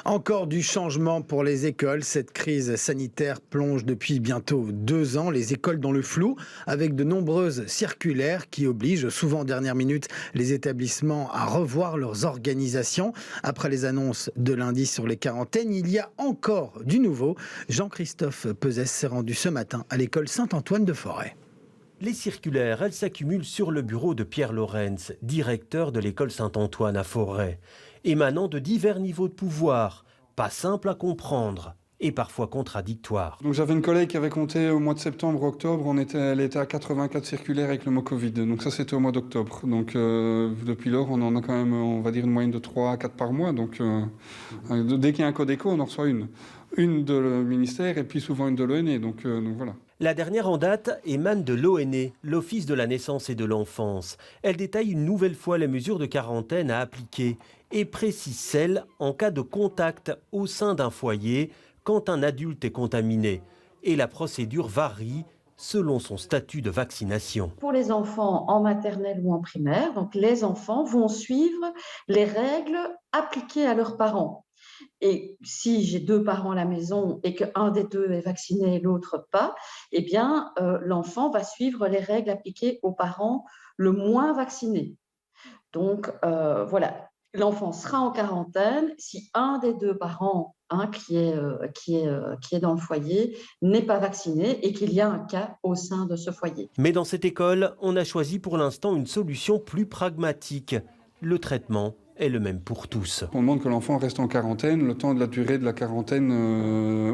Encore du changement pour les écoles. Cette crise sanitaire plonge depuis bientôt 2 ans les écoles dans le flou, avec de nombreuses circulaires qui obligent souvent en dernière minute les établissements à revoir leurs organisations. Après les annonces de lundi sur les quarantaines, il y a encore du nouveau. Jean-Christophe Pezès s'est rendu ce matin à l'école Saint-Antoine de Forêt. Les circulaires, elles s'accumulent sur le bureau de Pierre Lorenz, directeur de l'école Saint-Antoine à Forêt, émanant de divers niveaux de pouvoir, pas simple à comprendre et parfois contradictoires. Donc j'avais une collègue qui avait compté au mois de septembre-octobre, elle était à 84 circulaires avec le mot Covid, donc ça c'était au mois d'octobre. Donc depuis lors on en a quand même, on va dire une moyenne de 3 à 4 par mois, donc dès qu'il y a un code éco on en reçoit une de le ministère et puis souvent une de l'ONE, donc voilà. La dernière en date émane de l'ONE, l'Office de la naissance et de l'enfance. Elle détaille une nouvelle fois les mesures de quarantaine à appliquer et précise celles en cas de contact au sein d'un foyer quand un adulte est contaminé. Et la procédure varie selon son statut de vaccination. Pour les enfants en maternelle ou en primaire, donc les enfants vont suivre les règles appliquées à leurs parents. Et si j'ai 2 parents à la maison et qu'un des 2 est vacciné et l'autre pas, eh bien, l'enfant va suivre les règles appliquées aux parents le moins vaccinés. Donc, voilà, l'enfant sera en quarantaine si un des 2 parents qui est dans le foyer n'est pas vacciné et qu'il y a un cas au sein de ce foyer. Mais dans cette école, on a choisi pour l'instant une solution plus pragmatique. Le traitement est le même pour tous. On demande que l'enfant reste en quarantaine le temps de la durée de la quarantaine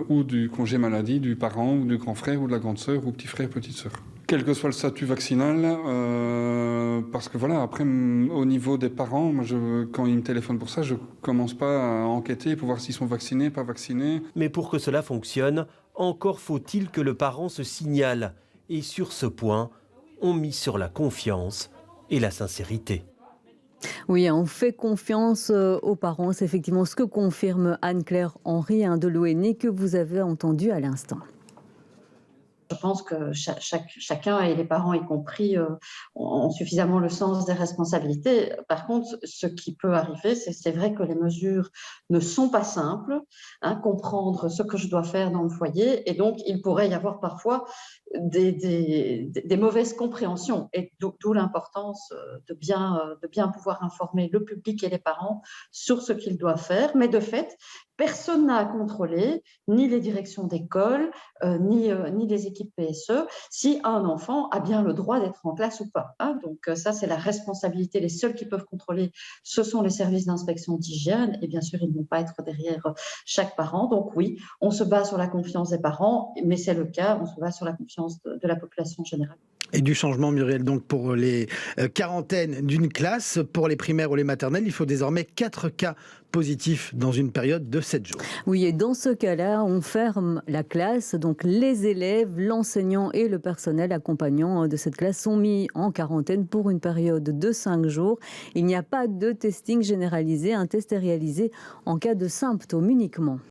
ou du congé maladie du parent ou du grand frère ou de la grande sœur ou petit frère, petite sœur. Quel que soit le statut vaccinal, parce que voilà, après au niveau des parents, moi, quand ils me téléphonent pour ça, je commence pas à enquêter pour voir s'ils sont vaccinés, pas vaccinés. Mais pour que cela fonctionne, encore faut-il que le parent se signale. Et sur ce point, on mise sur la confiance et la sincérité. Oui, on fait confiance aux parents. C'est effectivement ce que confirme Anne-Claire Henry de l'ONE que vous avez entendu à l'instant. Je pense que chacun, et les parents y compris, ont suffisamment le sens des responsabilités. Par contre, ce qui peut arriver, c'est vrai que les mesures ne sont pas simples, comprendre ce que je dois faire dans le foyer, et donc il pourrait y avoir parfois des mauvaises compréhensions, et d'où l'importance de bien pouvoir informer le public et les parents sur ce qu'ils doivent faire. Mais de fait, personne n'a à contrôler, ni les directions d'école, ni les équipes PSE, si un enfant a bien le droit d'être en classe ou pas. Donc ça, c'est la responsabilité. Les seuls qui peuvent contrôler, ce sont les services d'inspection d'hygiène, et bien sûr, ils ne vont pas être derrière chaque parent. Donc oui, on se base sur la confiance des parents, mais c'est le cas, on se base sur la confiance de la population générale. Et du changement, Muriel, donc pour les quarantaines d'une classe, pour les primaires ou les maternelles, il faut désormais 4 cas positifs dans une période de 7 jours. Oui, et dans ce cas-là, on ferme la classe. Donc les élèves, l'enseignant et le personnel accompagnant de cette classe sont mis en quarantaine pour une période de 5 jours. Il n'y a pas de testing généralisé. Un test est réalisé en cas de symptômes uniquement.